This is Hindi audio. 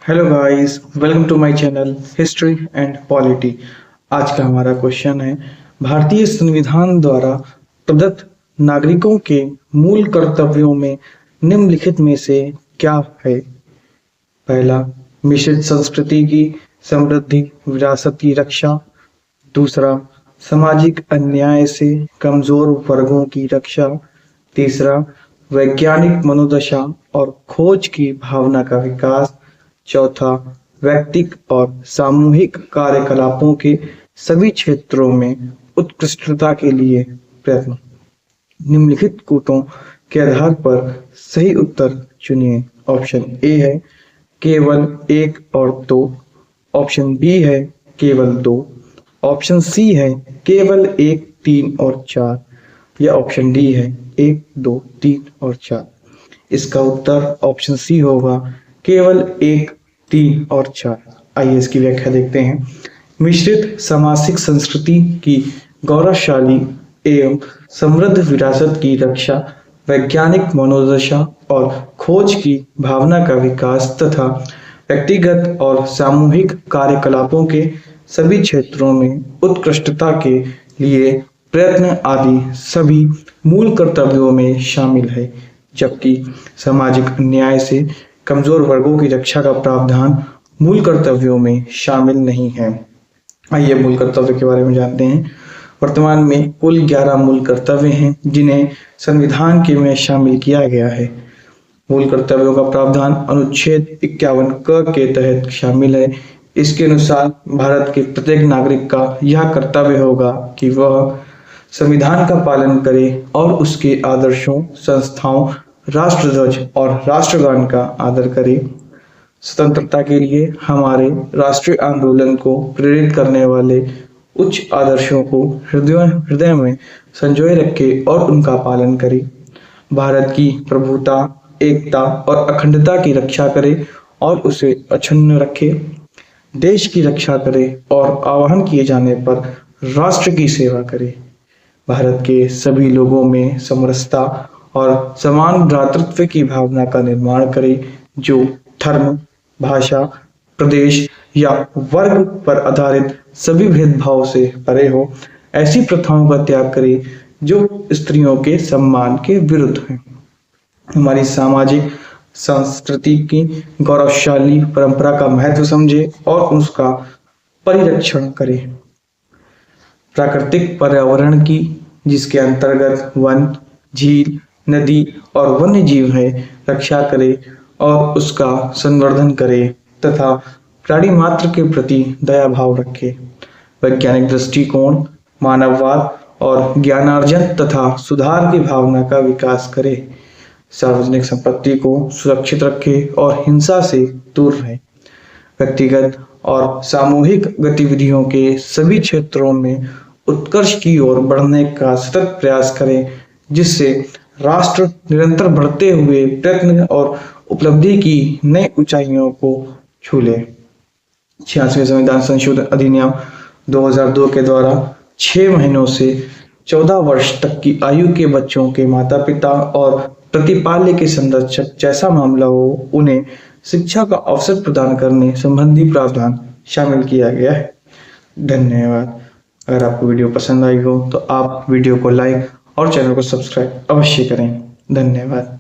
Hello guys, welcome to my channel history and polity. आज का हमारा क्वेश्चन है, भारतीय संविधान द्वारा प्रदत्त नागरिकों के मूल कर्तव्यों में निम्नलिखित में से क्या है? पहला, मिश्रित संस्कृति की समृद्धि विरासत की रक्षा। दूसरा, सामाजिक अन्याय से कमजोर वर्गों की रक्षा। तीसरा, वैज्ञानिक मनोदशा और खोज की भावना का विकास। चौथा, व्यक्तिक और सामूहिक कार्यकलापों के सभी क्षेत्रों में उत्कृष्टता के लिए प्रयत्न। निम्नलिखित कूटों के आधार पर सही उत्तर चुनिए। ऑप्शन ए है केवल एक और दो। ऑप्शन बी है केवल दो। ऑप्शन सी है केवल एक, तीन और चार, या ऑप्शन डी है एक, दो, तीन और चार। इसका उत्तर ऑप्शन सी होगा, केवल एक, तीन और चार। आइए इसकी व्याख्या देखते हैं। मिश्रित सामाजिक संस्कृति की गौरवशाली एवं समृद्ध विरासत की रक्षा, वैज्ञानिक मनोदशा और खोज की भावना का विकास तथा व्यक्तिगत और सामूहिक कार्यकलापों के सभी क्षेत्रों में उत्कृष्टता के लिए प्रयत्न आदि सभी मूल कर्तव्यों में शामिल है, जबकि सामाजिक न्याय से कमजोर वर्गों की रक्षा का प्रावधान मूल कर्तव्यों में शामिल नहीं है। आइए मूल कर्तव्य के बारे में जानते हैं। वर्तमान में कुल 11 मूल कर्तव्य हैं, जिन्हें संविधान के में शामिल किया गया है। मूल कर्तव्यों का प्रावधान अनुच्छेद 51 क के तहत शामिल है। इसके अनुसार भारत के प्रत्येक नागरिक का यह कर्तव्य होगा कि वह संविधान का पालन करे और उसके आदर्शों, संस्थाओं, राष्ट्रध्वज और राष्ट्रगान का आदर करे। स्वतंत्रता के लिए हमारे राष्ट्रीय आंदोलन को प्रेरित करने वाले उच्च आदर्शों को हृदय में संजोए रखे और उनका पालन करे। भारत की प्रभुता, एकता और अखंडता की रक्षा करे और उसे अक्षुण्ण रखे। देश की रक्षा करे और आह्वान किए जाने पर राष्ट्र की सेवा करे। भारत के सभी लोगों में समरसता और समान भ्रातृत्व की भावना का निर्माण करे, जो धर्म, भाषा, प्रदेश या वर्ग पर आधारित सभी भेदभाव से परे हो। ऐसी प्रथाओं का त्याग करे जो स्त्रियों के सम्मान के विरुद्ध हैं। हमारी सामाजिक संस्कृति की गौरवशाली परंपरा का महत्व समझे और उसका परिरक्षण करे। प्राकृतिक पर्यावरण की, जिसके अंतर्गत वन, झील, नदी और वन्य जीव है, रक्षा करे और उसका संवर्धन करे तथा प्राणी मात्र के प्रति दया भाव रखे। वैज्ञानिक दृष्टिकोण, मानववाद और ज्ञानार्जन तथा सुधार की भावना का विकास करे। सार्वजनिक संपत्ति को सुरक्षित रखे और हिंसा से दूर रहे। व्यक्तिगत और सामूहिक गतिविधियों के सभी क्षेत्रों में उत्कर्ष की ओर बढ़ने का सतत प्रयास करें, जिससे राष्ट्र निरंतर बढ़ते हुए प्रयत्न और उपलब्धि की नई ऊंचाइयों को छू ले। 86वें संविधान संशोधन अधिनियम 2002 के द्वारा 6 महीनों से 14 वर्ष तक की आयु के बच्चों के माता पिता और प्रतिपाल्य के संरक्षक जैसा मामला हो, उन्हें शिक्षा का अवसर प्रदान करने संबंधी प्रावधान शामिल किया गया है। धन्यवाद। अगर आपको वीडियो पसंद आई हो तो आप वीडियो को लाइक और चैनल को सब्सक्राइब अवश्य करें। धन्यवाद।